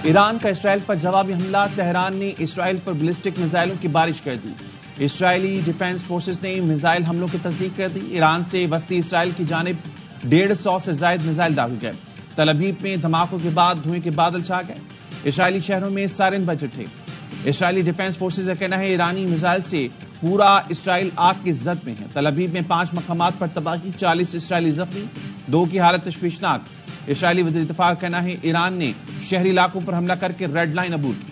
ایران کا اسرائیل پر جوابی حملہ، تہران نے اسرائیل پر بیلسٹک میزائلوں کی بارش کر دی۔ اسرائیلی ڈیفنس فورسز نے میزائل حملوں کی تصدیق کر دی۔ ایران سے وسطی اسرائیل کی جانب 150 سے زائد میزائل داغے گئے۔ تل ابیب میں دھماکوں کے بعد دھوئیں کے بادل چھا گئے۔ اسرائیلی شہروں میں سائرن بج اٹھے۔ اسرائیلی ڈیفنس فورسز کا کہنا ہے ایرانی میزائل سے پورا اسرائیل آگ کی زد میں ہے۔ تل ابیب میں 5 مقامات پر تباہی، 40 اسرائیلی زخمی، 2 کی حالت تشویشناک۔ اسرائیلی وزیر دفاع کا کہنا ہے ایران نے شہری علاقوں پر حملہ کر کے ریڈ لائن عبور کی۔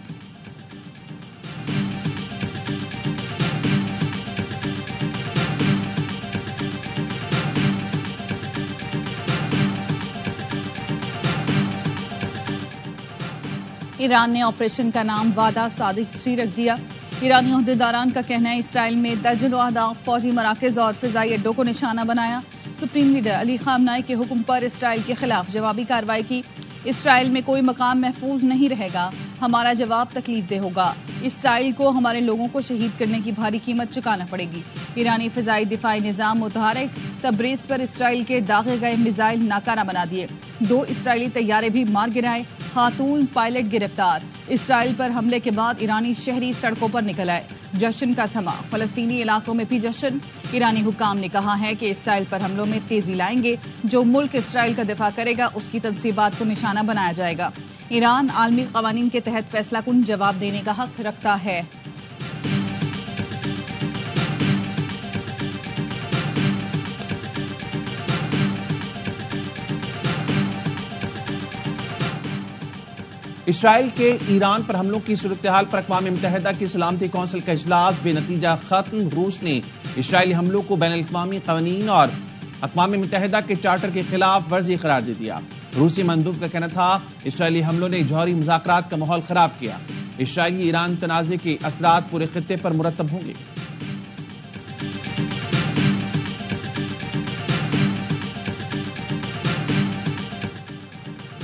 ایران نے آپریشن کا نام وعدہ صادق 3 رکھ دیا۔ ایرانی عہدیداران کا کہنا ہے اسرائیل میں درجنوں اہداف، فوجی مراکز اور فضائی اڈوں کو نشانہ بنایا۔ سپریم لیڈر علی خامنہئی کے حکم پر اسرائیل کے خلاف جوابی کارروائی کی۔ اسرائیل میں کوئی مقام محفوظ نہیں رہے گا، ہمارا جواب تکلیف دہ ہوگا۔ اسرائیل کو ہمارے لوگوں کو شہید کرنے کی بھاری قیمت چکانا پڑے گی۔ ایرانی فضائی دفاعی نظام متحرک تبریز پر اسرائیل کے داغے گئے میزائل ناکارہ بنا دیے۔ 2 اسرائیلی طیارے بھی مار گرائے، خاتون پائلٹ گرفتار۔ اسرائیل پر حملے کے بعد ایرانی شہری سڑکوں پر نکل آئے۔ جشن کا سما، فلسطینی علاقوں میں بھی جشن۔ ایرانی حکام نے کہا ہے کہ اسرائیل پر حملوں میں تیزی لائیں گے، جو ملک اسرائیل کا دفاع کرے گا اس کی تنصیبات کو نشانہ بنایا جائے گا۔ ایران عالمی قوانین کے تحت فیصلہ کن جواب دینے کا حق رکھتا ہے۔ اسرائیل کے ایران پر حملوں کی صورتحال پر اقوام متحدہ کی سلامتی کونسل کا اجلاس بے نتیجہ ختم۔ روس نے اسرائیلی حملوں کو بین الاقوامی قوانین اور اقوام متحدہ کے چارٹر کے خلاف ورزی قرار دے دیا۔ روسی مندوب کا کہنا تھا اسرائیلی حملوں نے جوہری مذاکرات کا ماحول خراب کیا۔ اسرائیلی ایران تنازع کے اثرات پورے خطے پر مرتب ہوں گے۔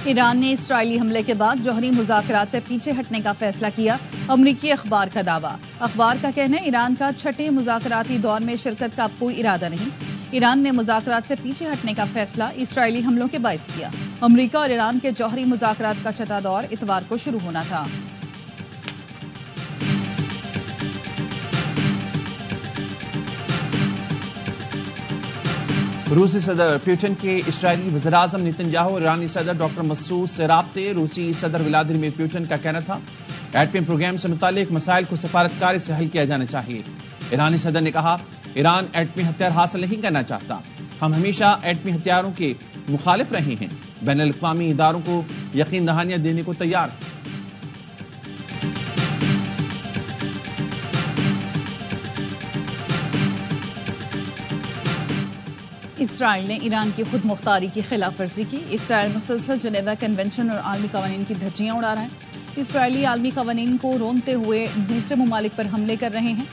ایران نے اسرائیلی حملے کے بعد جوہری مذاکرات سے پیچھے ہٹنے کا فیصلہ کیا، امریکی اخبار کا دعویٰ۔ اخبار کا کہنا ہے ایران کا 6 مذاکراتی دور میں شرکت کا اب کوئی ارادہ نہیں۔ ایران نے مذاکرات سے پیچھے ہٹنے کا فیصلہ اسرائیلی حملوں کے باعث کیا۔ امریکہ اور ایران کے جوہری مذاکرات کا 6واں دور اتوار کو شروع ہونا تھا۔ روسی صدر پیوٹن کے اسرائیلی وزیراعظم نتنیاہو اور ایرانی صدر ڈاکٹر مسعود سے رابطے۔ روسی صدر ولادیمیر پوٹن کا کہنا تھا ایٹمی پروگرام سے متعلق مسائل کو سفارتکاری سے حل کیا جانا چاہیے۔ ایرانی صدر نے کہا ایران ایٹمی ہتھیار حاصل نہیں کرنا چاہتا، ہم ہمیشہ ایٹمی ہتھیاروں کے مخالف رہے ہیں، بین الاقوامی اداروں کو یقین دہانیاں دینے کو تیار ہیں۔ اسرائیل نے ایران کی خود مختاری کی خلاف ورزی کی۔ اسرائیل مسلسل جنیوا کنونشن اور عالمی قوانین کی دھجیاں اڑا رہا ہے۔ اسرائیلی عالمی قوانین کو رونتے ہوئے دوسرے ممالک پر حملے کر رہے ہیں۔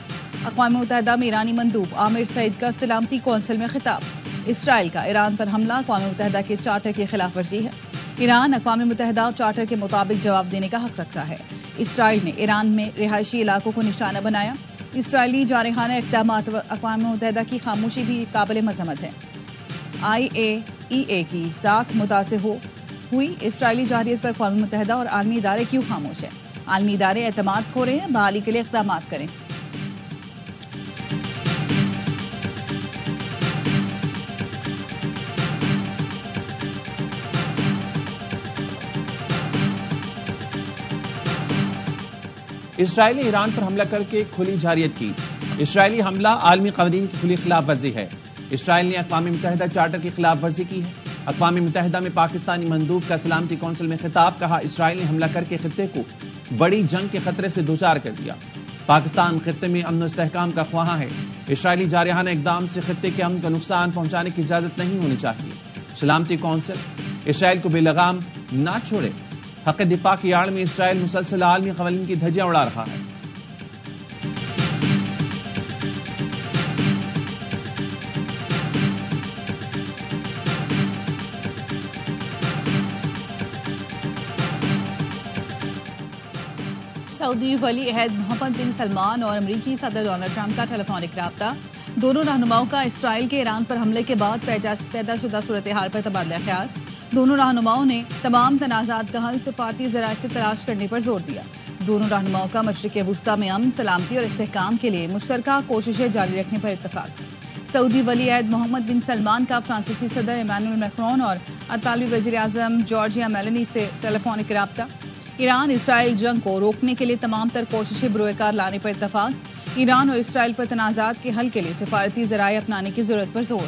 اقوام متحدہ میں ایرانی مندوب عامر سعید کا سلامتی کونسل میں خطاب۔ اسرائیل کا ایران پر حملہ اقوام متحدہ کے چارٹر کی خلاف ورزی ہے۔ ایران اقوام متحدہ چارٹر کے مطابق جواب دینے کا حق رکھتا ہے۔ اسرائیل نے ایران میں رہائشی علاقوں کو نشانہ بنایا۔ اسرائیلی جارحانہ اقدامات اقوام متحدہ کی خاموشی بھی قابل مذمت ہے۔ IAEA کی ساکھ متاثر ہوئی۔ اسرائیلی جارحیت پر اقوام متحدہ اور عالمی ادارے کیوں خاموش ہیں؟ عالمی ادارے اعتماد کھو رہے ہیں، بحالی کے لیے اقدامات کریں۔ اسرائیل نے ایران پر حملہ کر کے کھلی جارحیت کی۔ اسرائیلی حملہ عالمی قوانین کی کھلی خلاف ورزی ہے۔ اسرائیل نے اقوام متحدہ چارٹر کی خلاف ورزی کی ہے۔ اقوام متحدہ میں پاکستانی مندوب کا سلامتی کونسل میں خطاب، کہا اسرائیل نے حملہ کر کے خطے کو بڑی جنگ کے خطرے سے دوچار کر دیا۔ پاکستان خطے میں امن و استحکام کا خواہاں ہے۔ اسرائیلی جارحانہ اقدام سے خطے کے امن کو نقصان پہنچانے کی اجازت نہیں ہونی چاہیے۔ سلامتی کونسل اسرائیل کو بے لگام نہ چھوڑے۔ حق دفاع کی آڑ میں اسرائیل مسلسل عالمی قوانین کی دھجیاں اڑا رہا ہے۔ سعودی ولی عہد محمد بن سلمان اور امریکی صدر ڈونلڈ ٹرمپ کا ٹیلی فونک رابطہ۔ دونوں رہنماؤں کا اسرائیل کے ایران پر حملے کے بعد پیدا شدہ صورتحال پر تبادلہ خیال۔ دونوں رہنماؤں نے تمام تنازعات کا حل سفارتی ذرائع سے تلاش کرنے پر زور دیا۔ دونوں رہنماؤں کا مشرق وسطی میں امن، سلامتی اور استحکام کے لیے مشترکہ کوششیں جاری رکھنے پر اتفاق۔ سعودی ولی عہد محمد بن سلمان کا فرانسیسی صدر ایمانوئل میکرون اور اطالوی وزیر اعظم جارجیا میلونی سے ٹیلی فونک رابطہ۔ ایران اسرائیل جنگ کو روکنے کے لیے تمام تر کوششیں بروئے کار لانے پر اتفاق۔ ایران اور اسرائیل پر تنازعات کے حل کے لیے سفارتی ذرائع اپنانے کی ضرورت پر زور۔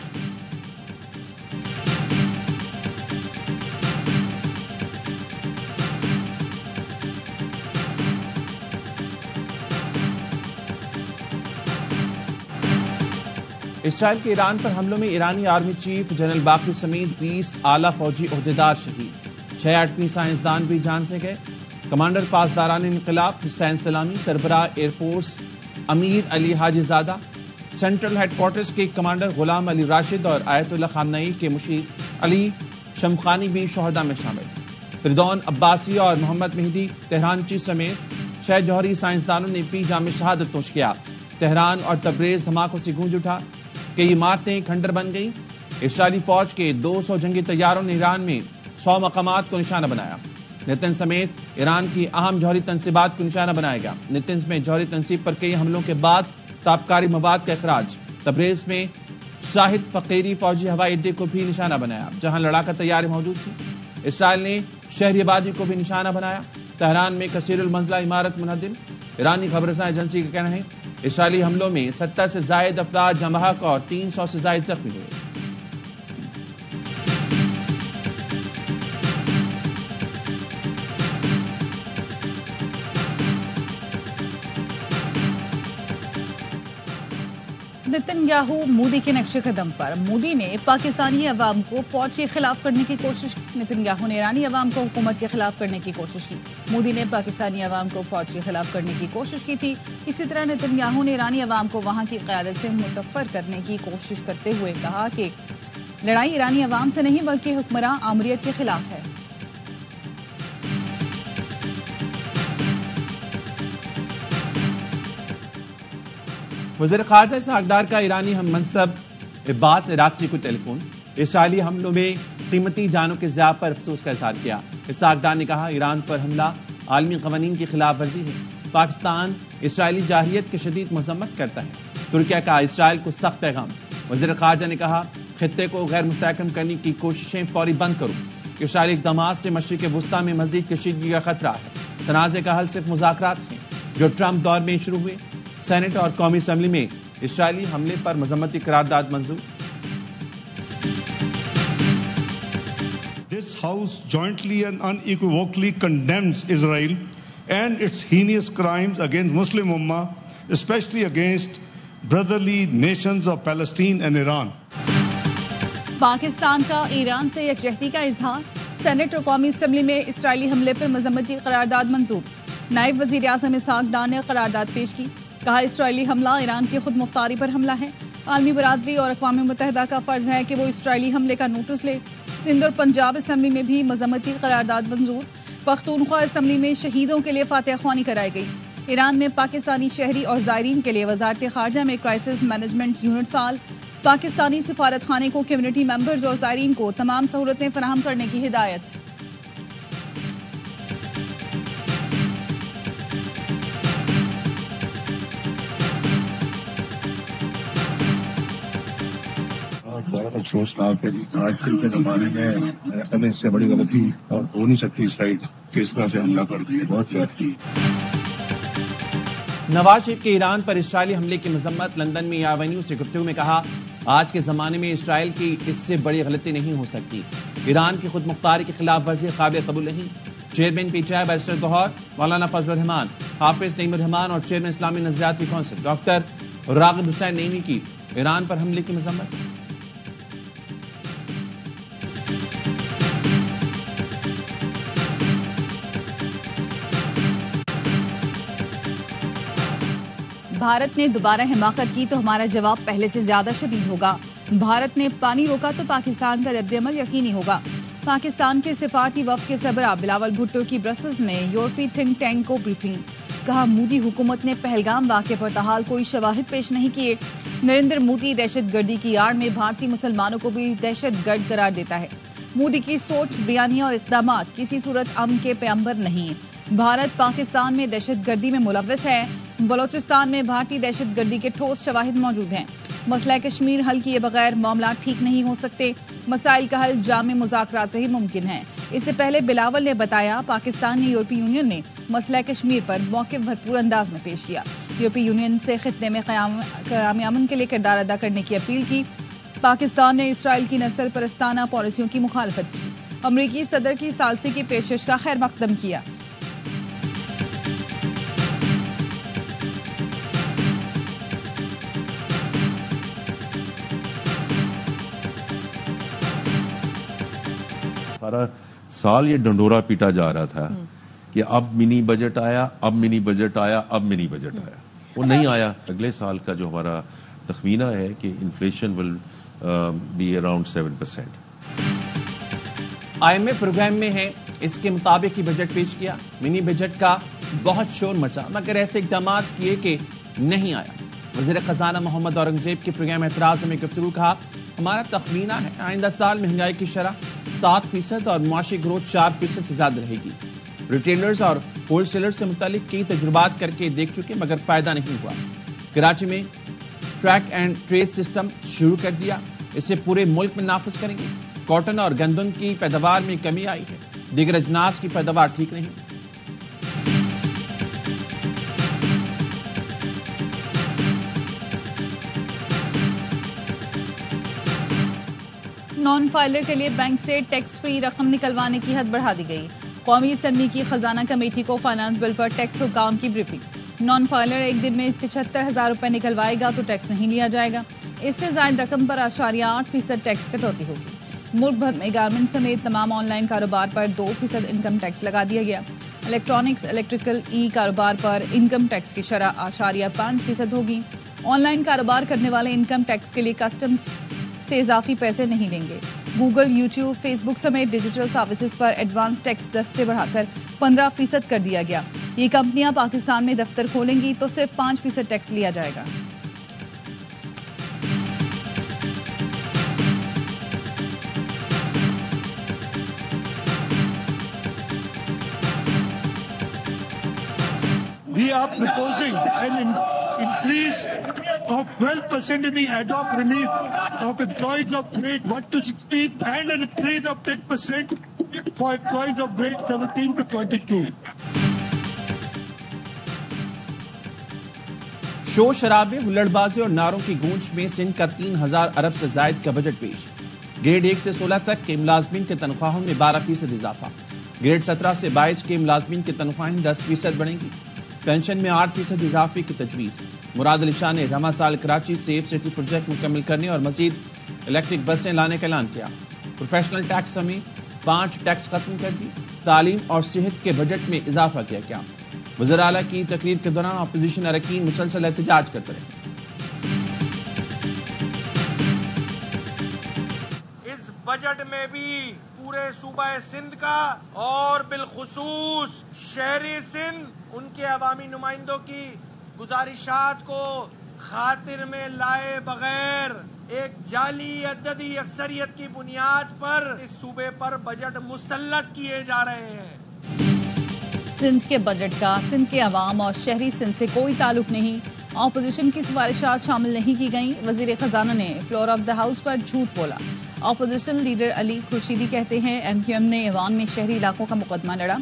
اسرائیل کے ایران پر حملوں میں ایرانی آرمی چیف جنرل باقری سمیت 20 اعلیٰ فوجی عہدیدار شہید، 6 ایٹمی سائنسدان بھی جان سے گئے۔ کمانڈر پاسداران انقلاب حسین سلامی، سربراہ ایئر فورس امیر علی حاجی زادہ، سینٹرل ہیڈ کوارٹرز کے کمانڈر غلام علی راشد اور آیت اللہ خامنئی کے مشیر علی شمخانی بھی شہداء میں شامل۔ فردون عباسی اور محمد مہدی تہرانچی سمیت 6 جوہری سائنسدانوں نے بھی جام شہادت نوش کیا۔ تہران اور تبریز دھماکوں سے گونج اٹھا، کئی عمارتیں کھنڈر بن گئیں۔ اسرائیلی فوج کے 200 جنگی طیاروں نے ایران میں 100 مقامات کو نشانہ بنایا۔ نیتنز سمیت ایران کی اہم جوہری تنصیبات کو نشانہ بنایا گیا۔ نیتنز میں جوہری تنصیب پر کئی حملوں کے بعد تابکاری مواد کا اخراج۔ تبریز میں شاہد فقیری فوجی ہوائی اڈے کو بھی نشانہ بنایا، جہاں لڑاکا طیاریں موجود تھیں۔ اسرائیل نے شہری آبادی کو بھی نشانہ بنایا۔ تہران میں کثیر المنزلہ عمارت منہدم۔ ایرانی خبر رساں ایجنسی کا کہنا ہے اسرائیلی حملوں میں 70 سے زائد افراد جاں بحق اور 300 سے زائد زخمی ہوئے۔ نتن یاہو مودی کے نقش قدم پر۔ مودی نے پاکستانی عوام کو فوج کے خلاف کرنے کی کوشش کی۔ نتن یاہو نے ایرانی عوام کو حکومت کے خلاف کرنے کی کوشش کی۔ مودی نے پاکستانی عوام کو فوج کے خلاف کرنے کی کوشش کی تھی۔ اسی طرح نتن یاہو نے ایرانی عوام کو وہاں کی قیادت سے متفر کرنے کی کوشش کرتے ہوئے کہا کہ لڑائی ایرانی عوام سے نہیں بلکہ حکمراں آمریت کے خلاف ہے۔ وزیر خارجہ اسحاق ڈار کا ایرانی ہم منصب عباس عراقچی کو ٹیلی فون۔ اسرائیلی حملوں میں قیمتی جانوں کے ضیاع پر افسوس کا اظہار کیا۔ اسحاق ڈار نے کہا ایران پر حملہ عالمی قوانین کی خلاف ورزی ہے۔ پاکستان اسرائیلی جارحیت کی شدید مذمت کرتا ہے۔ ترکیہ کا اسرائیل کو سخت پیغام۔ وزیر خارجہ نے کہا خطے کو غیر مستحکم کرنے کی کوششیں فوری بند کرو۔ اسرائیلی اقدامات سے مشرق وسطی میں مزید کشیدگی کا خطرہ ہے۔ تنازع کا حل صرف مذاکرات ہیں جو ٹرمپ دور میں شروع ہوئے۔ سینٹ اور قومی اسمبلی میں اسرائیلی حملے پر مذمتی قرارداد منظور۔ This House jointly and unequivocally condemns Israel and its heinous crimes against Muslim Ummah, especially against brotherly nations of Palestine and Iran. Pakistan کا ایران سے یکجہتی کا اظہار۔ سینٹ اور قومی اسمبلی میں اسرائیلی حملے پر مذمتی قرارداد منظور۔ نائب وزیر اعظم اسحاق ڈار نے قرارداد پیش کی۔ کہا اسرائیلی حملہ ایران کی خود مختاری پر حملہ ہے۔ عالمی برادری اور اقوام متحدہ کا فرض ہے کہ وہ اسرائیلی حملے کا نوٹس لے۔ سندھ اور پنجاب اسمبلی میں بھی مذمتی قرارداد منظور۔ پختونخوا اسمبلی میں شہیدوں کے لیے فاتحہ خوانی کرائی گئی۔ ایران میں پاکستانی شہری اور زائرین کے لیے وزارت خارجہ میں کرائسس مینجمنٹ یونٹ فعال۔ پاکستانی سفارت خانے کو کمیونٹی ممبرز اور زائرین کو تمام سہولتیں فراہم کرنے کی ہدایت۔ بہت افسوسناک ہے آج کل کے زمانے میں ہمیں اس سے بڑی غلطی اور ہو نہیں سکتی اسرائیل کہ اس طرح سے حملہ کر دی ہے، بہت زیادتی۔ نواز شریف کے ایران پر اسرائیلی حملے کی مذمت۔ لندن میں یاوہ نیوز سے گفتگو میں کہا آج کے زمانے میں اسرائیل کی اس سے بڑی غلطی نہیں ہو سکتی۔ ایران کی خود مختاری کی خلاف ورزی قابل قبول نہیں۔ Chairman P T I barrister Gohar Maulana Fazl الرحمان، حافظ نعیم الرحمان اور چیئرمین اسلامی نظریاتی کونسل ڈاکٹر راغب حسین نعیمی کی ایران پر حملے کی مذمت۔ بھارت نے دوبارہ حماقت کی تو ہمارا جواب پہلے سے زیادہ شدید ہوگا۔ بھارت نے پانی روکا تو پاکستان کا رد عمل یقینی ہوگا۔ پاکستان کے سفارتی وفد کے سربراہ بلاول بھٹو کی برسلز میں یورپی تھنک ٹینک کو بریفنگ۔ کہا مودی حکومت نے پہلگام واقعے پر تاحال کوئی شواہد پیش نہیں کیے۔ نریندر مودی دہشت گردی کی آڑ میں بھارتی مسلمانوں کو بھی دہشت گرد قرار دیتا ہے۔ مودی کی سوچ، بیانیہ اور اقدامات کسی صورت امن کے پیغمبر نہیں۔ بھارت پاکستان میں دہشت گردی میں ملوث ہے۔ بلوچستان میں بھارتی دہشت گردی کے ٹھوس شواہد موجود ہیں۔ مسئلہ کشمیر حل کیے بغیر معاملات ٹھیک نہیں ہو سکتے۔ مسائل کا حل جامع مذاکرات سے ہی ممکن ہے۔ اس سے پہلے بلاول نے بتایا، پاکستان نے یورپی یونین میں مسئلہ کشمیر پر موقف بھرپور انداز میں پیش کیا۔ یورپی یونین سے خطے میں قیام امن کے لیے کردار ادا کرنے کی اپیل کی۔ پاکستان نے اسرائیل کی نسل پرستانہ پالیسیوں کی مخالفت کی۔ امریکی صدر کی ثالثی کی پیشکش کا خیر مقدم کیا۔ سارا سال یہ ڈنڈورا پیٹا جا رہا تھا کہ اب منی بجٹ آیا، اب منی بجٹ آیا، اب منی بجٹ آیا، وہ نہیں آیا۔ اگلے سال کا جو ہمارا تخمینہ ہے کہ inflation will be around 7%۔ IMF programme میں ہے، اس کے مطابق ہی بجٹ پیش کیا۔ منی بجٹ کا بہت شور مچا، مگر ایسے اقدامات کیے کہ نہیں آیا۔ وزیر خزانہ محمد اورنگزیب کے پروگرام اعتراض میں گفتگو، کہا ہمارا تخمینہ ہے آئندہ سال مہنگائی کی شرح 7% اور معاشی گروتھ 4% سے زیادہ رہے گی۔ ریٹیلرز اور ہول سیلرز سے متعلق کئی تجربات کر کے دیکھ چکے مگر فائدہ نہیں ہوا۔ کراچی میں ٹریک اینڈ ٹریس سسٹم شروع کر دیا، اسے پورے ملک میں نافذ کریں گے۔ کاٹن اور گندم کی پیداوار میں کمی آئی ہے، دیگر اجناس کی پیداوار ٹھیک نہیں۔ نان فائلر کے لیے بینک سے ٹیکس فری رقم نکلوانے کی حد بڑھا دی گئی۔ قومی اسمبلی کی خزانہ کمیٹی کو فائنانس بل پر ٹیکس حکام کی بریفنگ۔ نان فائلر ایک دن میں 75,000 روپے نکلوائے گا تو ٹیکس نہیں لیا جائے گا۔ اس سے زائد رقم پر 8.8% ٹیکس کٹوتی ہوگی۔ ملک بھر میں گارمنٹ سمیت تمام آن لائن کاروبار پر 2% انکم ٹیکس لگا دیا گیا۔ الیکٹرانکس، الیکٹریکل، ای کاروبار پر انکم ٹیکس کی شرح 8.5% ہوگی۔ آن لائن کاروبار کرنے والے انکم ٹیکس کے لیے کسٹمز سے اضافی پیسے نہیں دیں گے۔ گوگل، یوٹیوب، فیس بک سمیت ڈیجیٹل سروسز پر ایڈوانس ٹیکس 10 سے بڑھا کر 15% کر دیا گیا۔ یہ کمپنیاں پاکستان میں دفتر کھولیں گی تو صرف 5% ٹیکس لیا جائے گا۔ We are proposing an increase of 12% in the ad hoc relief of employees of grade 1 to 16 and an increase of 10% for employees of grade 17 to 22. شور شرابے، ہلڑ بازی اور نعروں کی گونج میں سندھ کا 3,000 ارب سے زائد کا بجٹ پیش۔ گریڈ 1 سے 16 تک کے ملازمین کے تنخواہوں میں 12% اضافہ۔ گریڈ 17 سے 22 کے ملازمین کی تنخواہیں 10% بڑھیں گی۔ پینشن میں 8% اضافے کی تجویز۔ مراد علی شاہ نے رواں سال کراچی سیف سٹی پروجیکٹ مکمل کرنے اور مزید الیکٹرک بسیں لانے کا اعلان کیا۔ پروفیشنل ٹیکس سمیت 5 ٹیکس ختم کر دی۔ تعلیم اور صحت کے بجٹ میں اضافہ کیا گیا۔ وزیر اعلیٰ کی تقریر کے دوران اپوزیشن اراکین مسلسل احتجاج کرتے رہے۔ اس بجٹ میں بھی پورے صوبہ سندھ کا اور بالخصوص شہری سندھ ان کے عوامی نمائندوں کی گزارشات کو خاطر میں لائے بغیر ایک جعلی عددی اکثریت کی بنیاد پر اس صوبے پر بجٹ مسلط کیے جا رہے ہیں۔ سندھ کے بجٹ کا سندھ کے عوام اور شہری سندھ سے کوئی تعلق نہیں۔ اپوزیشن کی سفارشات شامل نہیں کی گئیں۔ وزیر خزانہ نے فلور آف دا ہاؤس پر جھوٹ بولا۔ اپوزیشن لیڈر علی خورشیدی کہتے ہیں MQM نے ایوان میں شہری علاقوں کا مقدمہ لڑا۔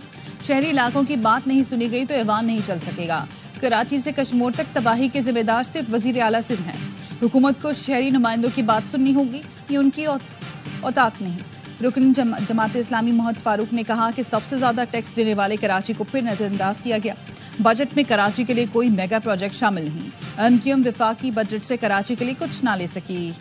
شہری علاقوں کی بات نہیں سنی گئی تو ایوان نہیں چل سکے گا۔ کراچی سے کشمور تک تباہی کے ذمہ دار صرف وزیر اعلیٰ سندھ ہیں۔ حکومت کو شہری نمائندوں کی بات سننی ہوگی، یہ ان کی اوقات نہیں۔ رکن جماعت اسلامی محمد فاروق نے کہا کہ سب سے زیادہ ٹیکس دینے والے کراچی کو پھر نظر انداز کیا گیا۔ بجٹ میں کراچی کے لیے کوئی میگا پروجیکٹ شامل نہیں۔ MQM وفاقی بجٹ سے کراچی کے لیے کچھ نہ لے سکی۔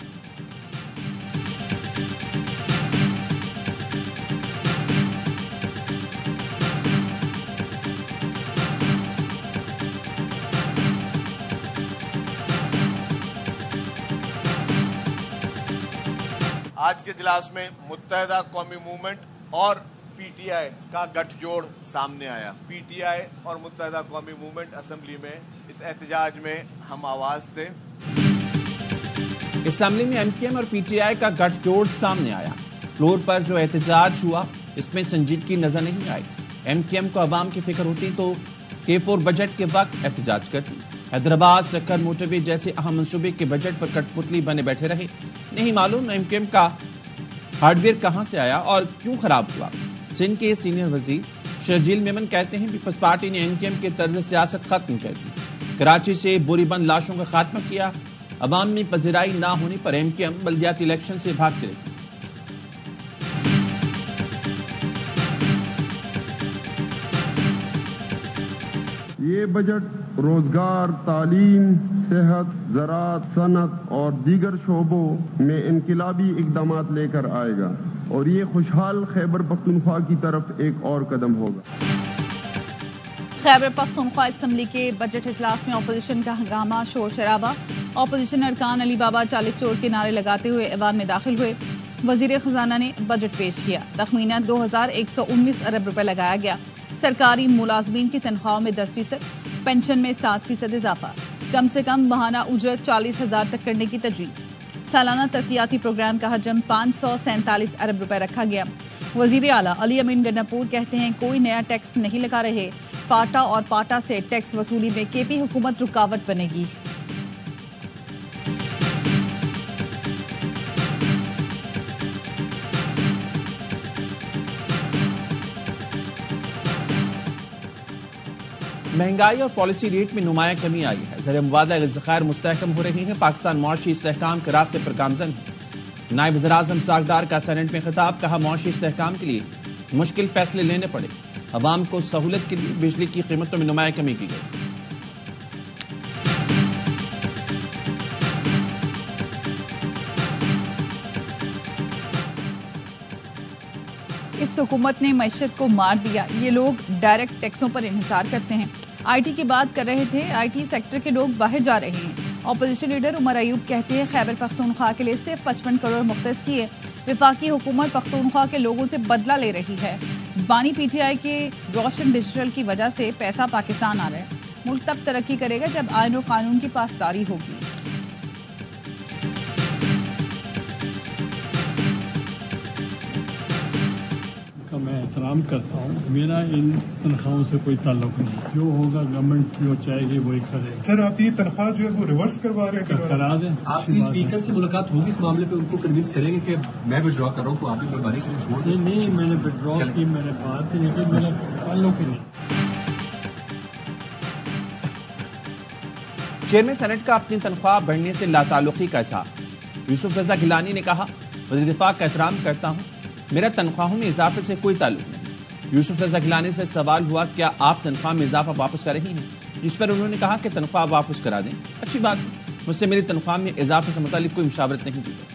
آج کے اجلاس میں متحدہ قومی موومنٹ اور PTI کا گٹھ جوڑ سامنے آیا۔ PTI اور متحدہ قومی موومنٹ اسمبلی میں اس احتجاج میں ہم آواز تھے۔ اسمبلی میں MQM اور PTI کا گٹھ جوڑ سامنے آیا۔ فلور پر جو احتجاج ہوا اس میں سنجیدگی نظر نہیں آئی. ایم کیو ایم کو عوام کی فکر ہوتی تو K4 بجٹ کے وقت احتجاج کرتی. حیدرآباد سکر موٹر وے جیسے اہم منصوبے کے بجٹ پر کٹ پتلی بنے بیٹھے رہے. نہیں معلوم ایم کیو ایم کا ہارڈ ویئر کہاں سے آیا اور کیوں خراب ہوا. سندھ کے سینئر وزیر شرجیل میمن کہتے ہیں پیپلز پارٹی نے ایم کیو ایم کے طرز سیاست ختم کر دی. کراچی سے بوری بند لاشوں کا خاتمہ کیا. عوام میں پذیرائی نہ ہونے پر ایم کیو ایم بلدیاتی الیکشن سے بھاگتے رہی. یہ بجٹ روزگار، تعلیم، صحت، زراعت، صنعت اور دیگر شعبوں میں انقلابی اقدامات لے کر آئے گا اور یہ خوشحال خیبر پختونخوا کی طرف ایک اور قدم ہوگا. خیبر پختونخوا اسمبلی کے بجٹ اجلاس میں اپوزیشن کا ہنگامہ، شور شرابہ. اپوزیشن ارکان علی بابا 40 چور کے نعرے لگاتے ہوئے ایوان میں داخل ہوئے. وزیر خزانہ نے بجٹ پیش کیا. تخمینہ 2119 ارب روپے لگایا گیا. سرکاری ملازمین کی تنخواہوں میں 10%، پینشن میں 7% اضافہ. کم سے کم ماہانہ اجرت 40,000 تک کرنے کی تجویز. سالانہ ترقیاتی پروگرام کا حجم 547 ارب روپے رکھا گیا. وزیر اعلیٰ علی امین گناپور کہتے ہیں کوئی نیا ٹیکس نہیں لگا رہے. پاٹا اور پاٹا سے ٹیکس وصولی میں کے پی حکومت رکاوٹ بنے گی. مہنگائی اور پالیسی ریٹ میں نمایاں کمی آئی ہے. زر مبادلہ ذخائر مستحکم ہو رہی ہیں. پاکستان معاشی استحکام کے راستے پر گامزن ہے. نائب وزیر اعظم ساغدار کا سینٹ میں خطاب. کہا معاشی استحکام کے لیے مشکل فیصلے لینے پڑے. عوام کو سہولت کے لیے بجلی کی قیمتوں میں نمایاں کمی کی گئی. اس حکومت نے معیشت کو مار دیا. یہ لوگ ڈائریکٹ ٹیکسوں پر انحصار کرتے ہیں. آئی ٹی کی بات کر رہے تھے. آئی ٹی سیکٹر کے لوگ باہر جا رہے ہیں. اپوزیشن لیڈر عمر ایوب کہتے ہیں خیبر پختونخوا کے لیے صرف 55 کروڑ مختص کیے. وفاقی حکومت پختونخوا کے لوگوں سے بدلہ لے رہی ہے. بانی پی ٹی آئی کے روشن ڈیجیٹل کی وجہ سے پیسہ پاکستان آ رہا ہے. ملک تب ترقی کرے گا جب آئین و قانون کی پاسداری ہوگی. میں احترام کرتا ہوں. میرا ان تنخواہوں سے کوئی تعلق نہیں. جو ہوگا گورنمنٹ جو چاہے گی وہی کرے گا. سر آپ یہ تنخواہ جو ہے وہ ریورس کروا رہے ہیں؟ کرا دیں. آپ کی اسپیکر سے ملاقات ہوگی اس معاملے پہ؟ ان کو کنوینس کریں گے کہ میں ودرا کر رہا ہوں تو آپ کی مہربانی کریں چھوڑ دیں. نہیں میں نے ودرا کی، میں نے بات نہیں کی، میرا تعلق ہی نہیں. چیئرمین سینٹ کا اپنی تنخواہ بڑھنے سے لاتعلقی کا اظہار. یوسف رضا گیلانی نے کہا وزیر دفاع کا احترام کرتا ہوں، میرا تنخواہوں میں اضافے سے کوئی تعلق نہیں. یوسف رضا گیلانی سے سوال ہوا کیا آپ تنخواہ میں اضافہ واپس کر رہی ہیں، جس پر انہوں نے کہا کہ تنخواہ واپس کرا دیں. اچھی بات، مجھ سے میری تنخواہ میں اضافے سے متعلق کوئی مشاورت نہیں کی گئی.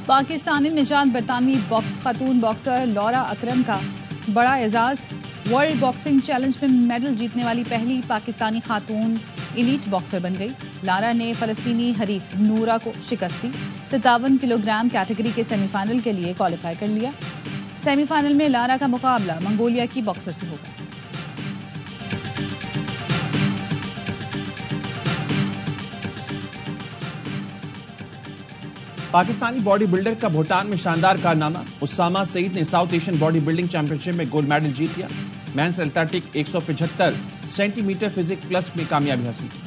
پاکستانی نژاد برطانوی خاتون باکسر لورا اکرم کا بڑا اعزاز. ورلڈ باکسنگ چیلنج میں میڈل جیتنے والی پہلی پاکستانی خاتون ایلیٹ باکسر بن گئی. لارا نے فلسطینی حریف نورا کو شکست دی. 57 کلو گرام کیٹیگری کے سیمی فائنل کے لیے کوالیفائی کر لیا. سیمی فائنل میں لارا کا مقابلہ منگولیا کی باکسر سے ہوگا. پاکستانی باڈی بلڈر کا بھوٹان میں شاندار کارنامہ. اسامہ سعید نے South Asian body building championship میں گولڈ میڈل جیت لیا. Men's athletic 175 centimetre physique plus میں کامیابی حاصل کی.